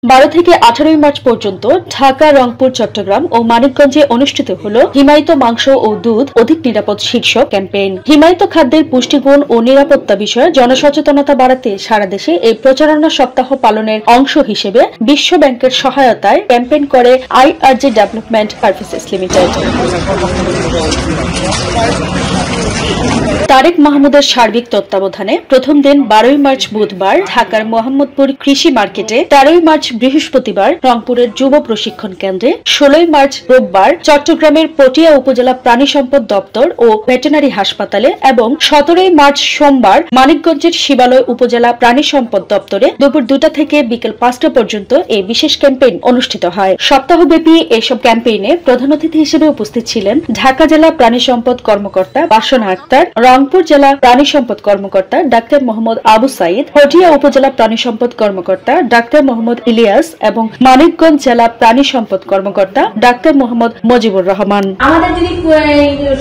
12 থেকে 18 মার্চ পর্যন্ত ঢাকা, রংপুর, চট্টগ্রাম ও মানিকগঞ্জে অনুষ্ঠিত হলো হিমায়িত মাংস ও দুধ অধিক নিরাপদ শীর্ষক ক্যাম্পেইন। হিমায়িত খাদ্যের পুষ্টিগুণ ও নিরাপত্তা বিষয়ে জনসচেতনতা বাড়াতে সারা দেশে এই প্রচারণা সপ্তাহ পালনের অংশ হিসেবে বিশ্ব ব্যাংকের সহায়তায় ক্যাম্পেইন করে IRG development services limited. Tarek মাহমুদের সার্বিক তত্ত্বাবধানে প্রথম দিন 12 মার্চ বুধবার ঢাকার মোহাম্মদপুর কৃষি মার্কেটে, 13 মার্চ বৃহস্পতিবার রংপুরের যুব প্রশিক্ষণ কেন্দ্রে, 16 মার্চ রোববার চট্টগ্রামের পটিয়া উপজেলা প্রাণী সম্পদ দপ্তর ও ভেটেরিনারি হাসপাতালে এবং 17 মার্চ সোমবার মানিকগঞ্জের শিবালয় উপজেলা প্রাণী সম্পদ দপ্তরে দুপুর 2টা থেকে বিকেল 5টা পর্যন্ত এই বিশেষ ক্যাম্পেইন অনুষ্ঠিত হয়। সপ্তাহব্যাপী এসব ক্যাম্পেইনে প্রধান অতিথি হিসেবে উপস্থিত ছিলেন ঢাকা জেলা প্রাণী সম্পদ কর্মকর্তা বাসনা আক্তার, রংপুর জেলা প্রাণী সম্পদ কর্মকর্তা ডাক্তার মোহাম্মদ আবু সাইদ, পটিয়া উপজেলা প্রাণী সম্পদ কর্মকর্তা ডাক্তার মোহাম্মদ ইলিয়াস এবং মানিকগঞ্জ জেলা প্রাণী সম্পদ কর্মকর্তা ডাক্তার মোহাম্মদ মুজিবুর রহমান। আমাদের যদি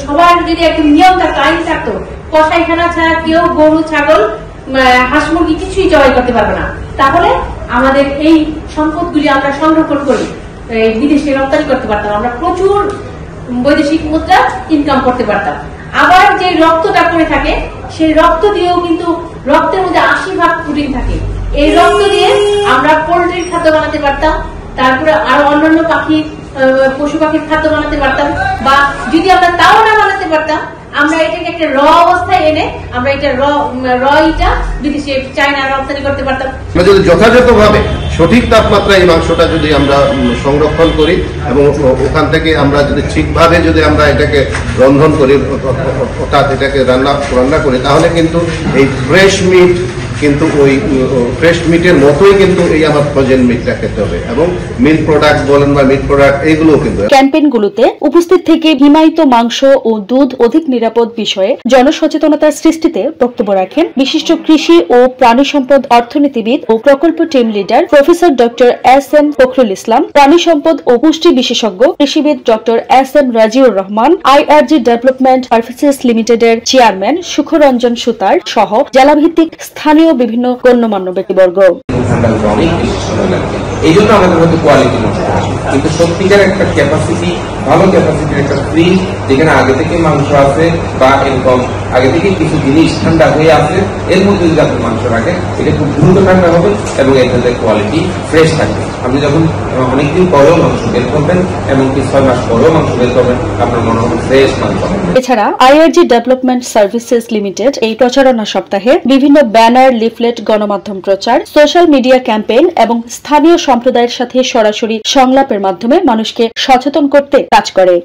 সবার যদি একটা নিয়ম থাকতো, আইন থাকতো, কসাইখানা ছাড়া কেউ গরু, ছাগল, হাঁস, মুরগি কিছুই জবাই করতে পারবে না, তাহলে আমাদের এই সম্পদগুলি আমরা সংরক্ষণ করি বিদেশে রপ্তানি করতে পারতাম, আমরা প্রচুর বৈদেশিক মুদ্রা ইনকাম করতে পারতাম। আবার যে রক্তটা পড়ে থাকে সেই রক্ত দিয়েও কিন্তু রক্তের মধ্যে 80% প্রোটিন থাকে, এই রক্ত দিয়ে আমরা পোল্ট্রির খাদ্য বানাতে পারতাম, তারপরে আরো অন্যান্য পাখি, পশু পাখির খাদ্য বানাতে পারতাম, বা যদি আমরা তাও না বানাতে পারতাম আমরা এটাকে একটা র অবস্থায় এনে আমরা এটা রটা বিদেশে চায়না রপ্তানি করতে পারতাম। যদি যথাযথভাবে সঠিক তাপমাত্রায় এই মাংসটা যদি আমরা সংরক্ষণ করি এবং ওখান থেকে আমরা যদি ঠিকভাবে যদি আমরা এটাকে রন্ধন করি, অর্থাৎ এটাকে রান্না করি, তাহলে কিন্তু এই ফ্রেশ মিট কিন্তু ওই ফ্রেশ মিটের মতোই কিন্তু এই আমার ফ্রোজেন মিটটা খেতে হবে এবং মিল্ক প্রোডাক্ট বলেন বা মিট প্রোডাক্ট এইগুলো কিন্তু। ক্যাম্পেইনগুলোতে উপস্থিত থেকে হিমায়িত মাংস ও দুধ অধিক নিরাপদ বিষয়ে জনসচেতনতা সৃষ্টিতে বক্তব্য রাখেন বিশিষ্ট কৃষি ও প্রাণী সম্পদ অর্থনীতিবিদ ও প্রকল্প team leader professor doctor S M. Fakhrul Islam, প্রাণী সম্পদ ও পুষ্টি বিশেষজ্ঞ কৃষিবিদ doctor S M. Raziur Rahman, IRG development services লিমিটেডের চেয়ারম্যান সুখরঞ্জন সুতার সহ জেলাভিত্তিক স্থানীয় বিভিন্ন গণ্যমান্য ব্যক্তিবর্গ। এই জন্য আমাদের মধ্যে কোয়ালিটি নষ্ট হয়, কিন্তু সত্যিকার একটা ক্যাপাসিটি, ভালো ক্যাপাসিটির একটা ফ্রিজ যেখানে আগে থেকে মাংস আছে বা এরকম আগে থেকে কিছু জিনিস ঠান্ডা হয়ে আছে, এর মধ্যে যদি আপনি মাংস রাখেন এটা খুব দ্রুত ঠান্ডা হবে এবং এটাতে কোয়ালিটি ফ্রেশ থাকবে। আপনি যখন অনেকদিন পরেও মাংস বের করবেন এবং 6 মাস পরেও মাংস বের করবেন, আপনার মনে হবে ফ্রেশ মাংস। এছাড়া আইআরজি ডেভেলপমেন্ট সার্ভিসেস লিমিটেড এই প্রচারণা সপ্তাহে বিভিন্ন ব্যানার, লিফলেট, গণমাধ্যম প্রচার, সোশ্যাল মিডিয়া ক্যাম্পেইন এবং স্থানীয় সম্প্রদায়ের সাথে সরাসরি সংলাপের মাধ্যমে মানুষকে সচেতন করতে কাজ করে।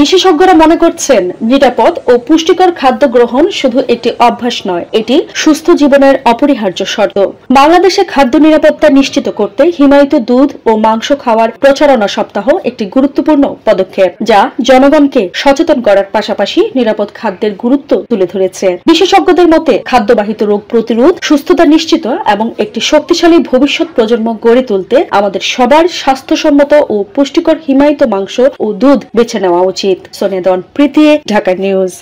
বিশেষজ্ঞরা মনে করছেন নিরাপদ ও পুষ্টিকর খাদ্য গ্রহণ শুধু একটি অভ্যাস নয়, এটি সুস্থ জীবনের অপরিহার্য শর্ত। বাংলাদেশে খাদ্য নিরাপত্তা নিশ্চিত করতে হিমায়িত দুধ ও মাংস খাওয়ার প্রচারণা সপ্তাহ একটি গুরুত্বপূর্ণ পদক্ষেপ, যা জনগণকে সচেতন করার পাশাপাশি নিরাপদ খাদ্যের গুরুত্ব তুলে ধরেছে। বিশেষজ্ঞদের মতে খাদ্যবাহিত রোগ প্রতিরোধ, সুস্থতা নিশ্চিত এবং একটি শক্তিশালী ভবিষ্যৎ প্রজন্ম গড়ে তুলতে আমাদের সবার স্বাস্থ্যসম্মত ও পুষ্টিকর হিমায়িত মাংস ও দুধ বেছে নেওয়া উচিত। সোনেদন প্রীতি, ঢাকা নিউজ।